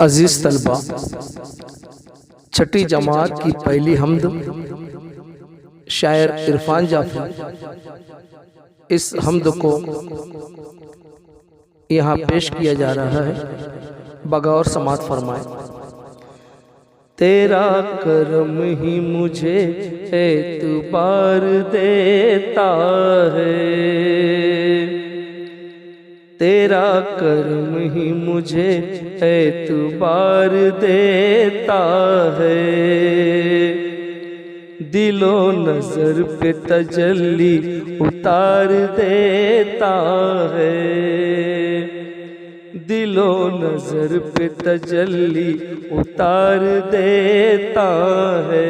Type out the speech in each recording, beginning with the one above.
अजीज तलबा, छठी जमात की पहली हमद शायर इरफान जाफरी इस हमद को यहाँ पेश किया जा रहा है। बगौर समात फरमाए। तेरा करम ही मुझे एतबार देता है, तेरा करम ही मुझे एतबार देता है। दिलो नजर पे तजल्ली उतार देता है, दिलो नजर पे तजल्ली उतार देता है।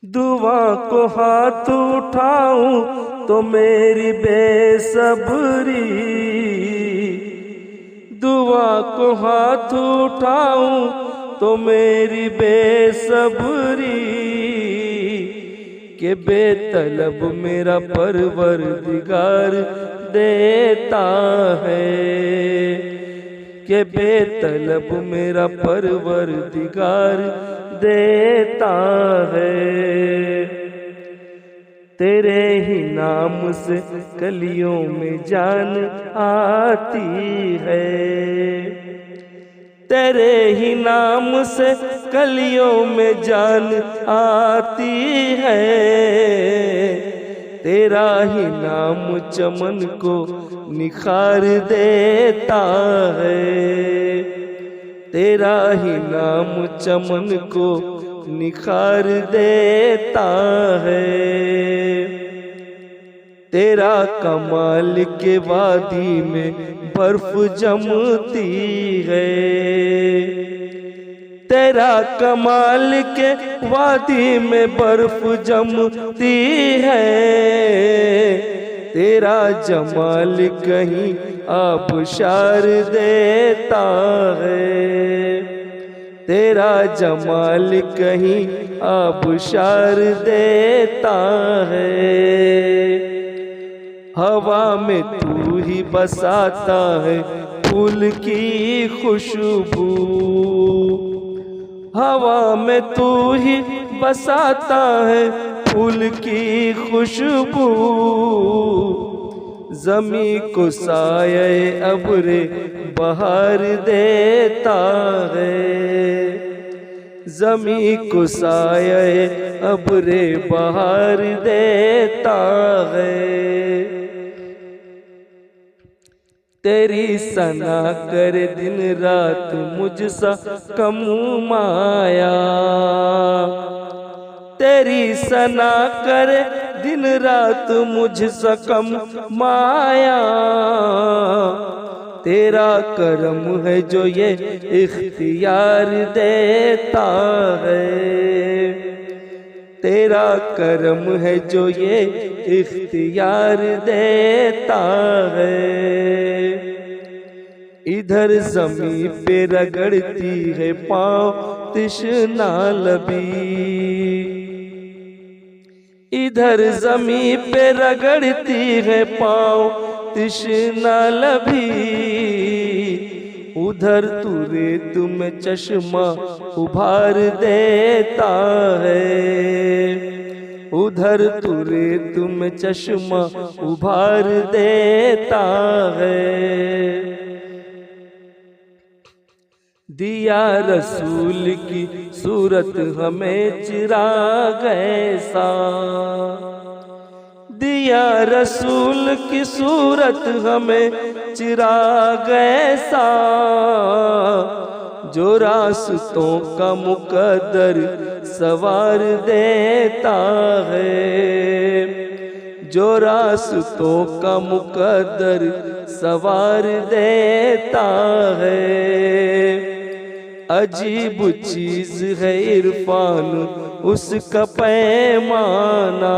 दुआ को हाथ उठाऊं तो मेरी बेसब्री, दुआ को हाथ उठाऊं तो मेरी बेसब्री, के बेतलब मेरा परवरदिगार देता है, के बेतलब मेरा परवरदिगार देता है। तेरे ही नाम से कलियों में जान आती है, तेरे ही नाम से कलियों में जान आती है। तेरा ही नाम चमन को निखार देता है, तेरा ही नाम चमन को निखार देता है। तेरा कमाल के वादी में बर्फ जमती है, तेरा कमाल के वादी में बर्फ जमती है। तेरा जमाल कहीं आबशार देता है, तेरा जमाल कहीं आबशार देता है। हवा में तू ही बसाता है फूल की खुशबू, हवा में तू ही बसाता है फूल की खुशबू। ज़मी को साये अब्रे बहार देता है, ज़मी को साये अब्रे बहार देता है। तेरी सना करे दिन रात मुझसा कम माया, तेरी सना करे दिन रात मुझसा कम माया। तेरा करम है जो ये इख्तियार देता है, तेरा करम है जो ये इख्तियार देता है। इधर ज़मीं पे रगड़ती है पाँव तिश्ना लबी, इधर ज़मीं पे रगड़ती है पाँव तिश्ना लबी। उधर तू रेत में चश्मा उभार देता है, उधर तू रेत में चश्मा उभार देता है। दिया रसूल की सूरत हमें चिराग ऐसा, दिया रसूल की सूरत हमें चिराग ऐसा। जो रास्तों का मुकद्दर सवार देता है, जो रास्तों का मुकद्दर सवार देता है। अजीब चीज है इरफान उसका पैमाना,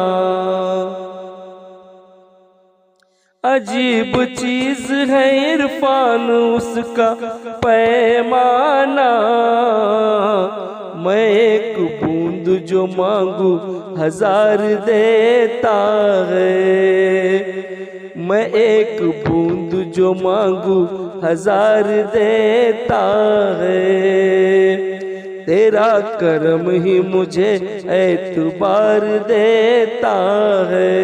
अजीब चीज है इरफान उसका पैमाना। मैं एक बूंद जो मांगू हजार देता है, मैं एक बूंद जो मांगू हजार देता है। तेरा करम ही मुझे एतबार देता है।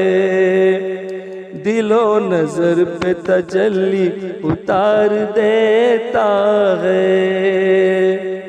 दिलो नजर पे तजल्ली उतार देता है।